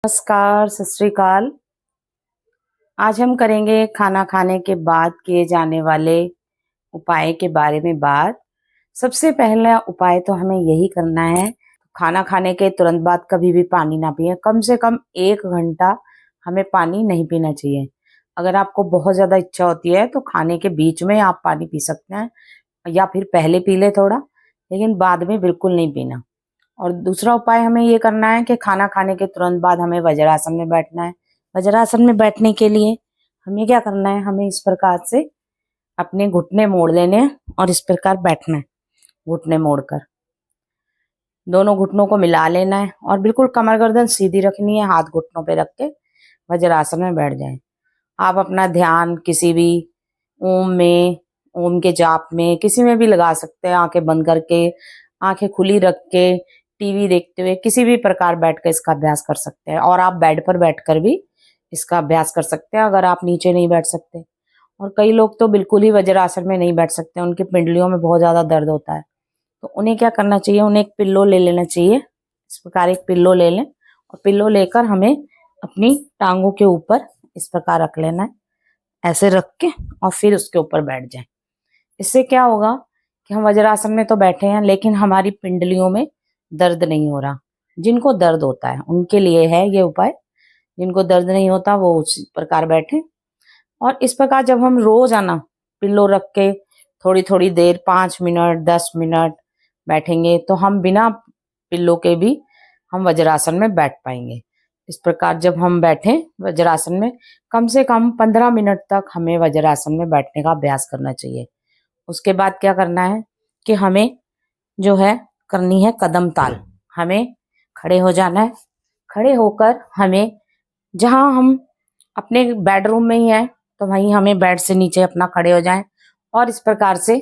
नमस्कार, सत श्री अकाल। आज हम करेंगे खाना खाने के बाद किए जाने वाले उपाय के बारे में बात। सबसे पहला उपाय तो हमें यही करना है, खाना खाने के तुरंत बाद कभी भी पानी ना पिए। कम से कम 1 घंटा हमें पानी नहीं पीना चाहिए। अगर आपको बहुत ज़्यादा इच्छा होती है तो खाने के बीच में आप पानी पी सकते हैं या फिर पहले पी ले थोड़ा, लेकिन बाद में बिल्कुल नहीं पीना। और दूसरा उपाय हमें ये करना है कि खाना खाने के तुरंत बाद हमें वज्रासन में बैठना है। वज्रासन में बैठने के लिए हमें क्या करना है, हमें इस प्रकार से अपने घुटने मोड़ लेने हैं और इस प्रकार बैठना है। घुटने मोड़कर दोनों घुटनों को मिला लेना है और बिल्कुल कमर गर्दन सीधी रखनी है। हाथ घुटनों पे रख के वज्रासन में बैठ जाएं। आप अपना ध्यान किसी भी ओम में, ओम के जाप में, किसी में भी लगा सकते हैं। आंखें बंद करके, आंखें खुली रख के, टीवी देखते हुए, किसी भी प्रकार बैठकर इसका अभ्यास कर सकते हैं। और आप बेड पर बैठकर भी इसका अभ्यास कर सकते हैं अगर आप नीचे नहीं बैठ सकते। और कई लोग तो बिल्कुल ही वज्रासन में नहीं बैठ सकते, उनकी पिंडलियों में बहुत ज्यादा दर्द होता है। तो उन्हें क्या करना चाहिए, उन्हें एक पिल्लो ले लेना चाहिए। इस प्रकार एक पिल्लो ले लें और पिल्लो लेकर हमें अपनी टांगों के ऊपर इस प्रकार रख लेना है, ऐसे रख के, और फिर उसके ऊपर बैठ जाएं। इससे क्या होगा कि हम वज्रासन में तो बैठे हैं लेकिन हमारी पिंडलियों में दर्द नहीं हो रहा। जिनको दर्द होता है उनके लिए है ये उपाय, जिनको दर्द नहीं होता वो उसी प्रकार बैठे। और इस प्रकार जब हम रोजाना पिल्लो रख के थोड़ी थोड़ी देर 5 मिनट 10 मिनट बैठेंगे तो हम बिना पिल्लो के भी हम वज्रासन में बैठ पाएंगे। इस प्रकार जब हम बैठे वज्रासन में, कम से कम 15 मिनट तक हमें वज्रासन में बैठने का अभ्यास करना चाहिए। उसके बाद क्या करना है कि हमें जो है करनी है कदम ताल। हमें खड़े हो जाना है। खड़े होकर हमें, जहां हम अपने बेडरूम में ही हैं तो वहीं हमें बेड से नीचे अपना खड़े हो जाएं और इस प्रकार से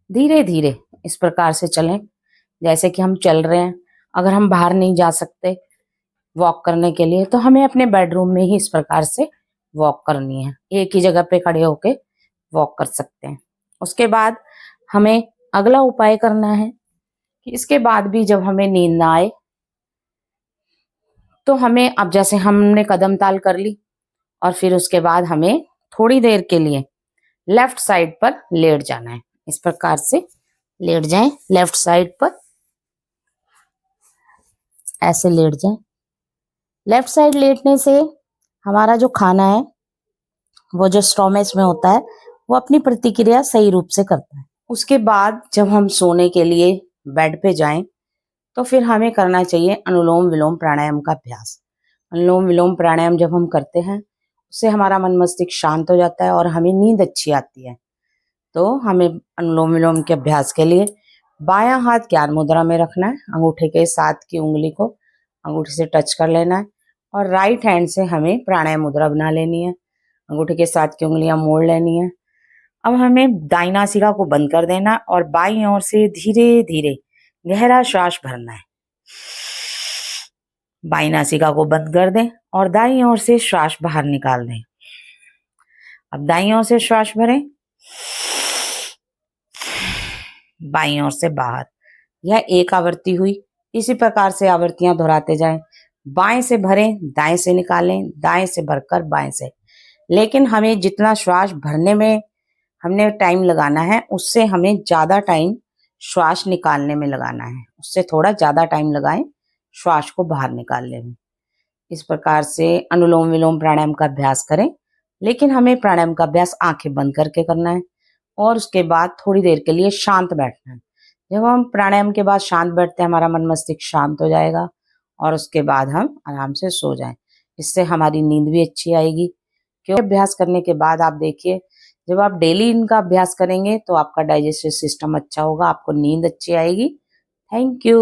धीरे धीरे इस प्रकार से चलें जैसे कि हम चल रहे हैं। अगर हम बाहर नहीं जा सकते वॉक करने के लिए तो हमें अपने बेडरूम में ही इस प्रकार से वॉक करनी है। एक ही जगह पे खड़े होके वॉक कर सकते हैं। उसके बाद हमें अगला उपाय करना है कि इसके बाद भी जब हमें नींद ना आए तो हमें, अब जैसे हमने कदम ताल कर ली और फिर उसके बाद हमें थोड़ी देर के लिए लेफ्ट साइड पर लेट जाना है। इस प्रकार से लेट जाएं, लेफ्ट साइड पर ऐसे लेट जाएं। लेफ्ट साइड लेटने से हमारा जो खाना है वो जो स्टोमच में होता है वो अपनी प्रतिक्रिया सही रूप से करता है। उसके बाद जब हम सोने के लिए बेड पे जाएं तो फिर हमें करना चाहिए अनुलोम विलोम प्राणायाम का अभ्यास। अनुलोम विलोम प्राणायाम जब हम करते हैं उससे हमारा मन मस्तिष्क शांत हो जाता है और हमें नींद अच्छी आती है। तो हमें अनुलोम विलोम के अभ्यास के लिए बायां हाथ ज्ञान मुद्रा में रखना है। अंगूठे के साथ की उंगली को अंगूठे से टच कर लेना है और राइट हैंड से हमें प्राणायाम मुद्रा बना लेनी है। अंगूठे के साथ की उंगलियां मोड़ लेनी है। अब हमें दाईं नासिका को बंद कर देना और बाईं ओर से धीरे धीरे गहरा श्वास भरना है। बाईं नासिका को बंद कर दें और दाईं ओर से श्वास बाहर निकाल दें। अब दाईं ओर से श्वास भरें, बाईं ओर से बाहर। यह एक आवृत्ति हुई। इसी प्रकार से आवृत्तियां दोहराते जाएं। बाएं से भरें, दाएं से निकालें, दाएं से भरकर बाएं से। लेकिन हमें जितना श्वास भरने में हमने टाइम लगाना है उससे हमें ज्यादा टाइम श्वास निकालने में लगाना है। उससे थोड़ा ज्यादा टाइम लगाएं श्वास को बाहर निकालने में। इस प्रकार से अनुलोम विलोम प्राणायाम का अभ्यास करें, लेकिन हमें प्राणायाम का अभ्यास आंखें बंद करके करना है और उसके बाद थोड़ी देर के लिए शांत बैठना है। जब हम प्राणायाम के बाद शांत बैठते हैं हमारा मन मस्तिष्क शांत हो जाएगा और उसके बाद हम आराम से सो जाएं। इससे हमारी नींद भी अच्छी आएगी। क्यों, अभ्यास करने के बाद आप देखिए, जब आप डेली इनका अभ्यास करेंगे तो आपका डाइजेस्टिव सिस्टम अच्छा होगा, आपको नींद अच्छी आएगी। Thank you.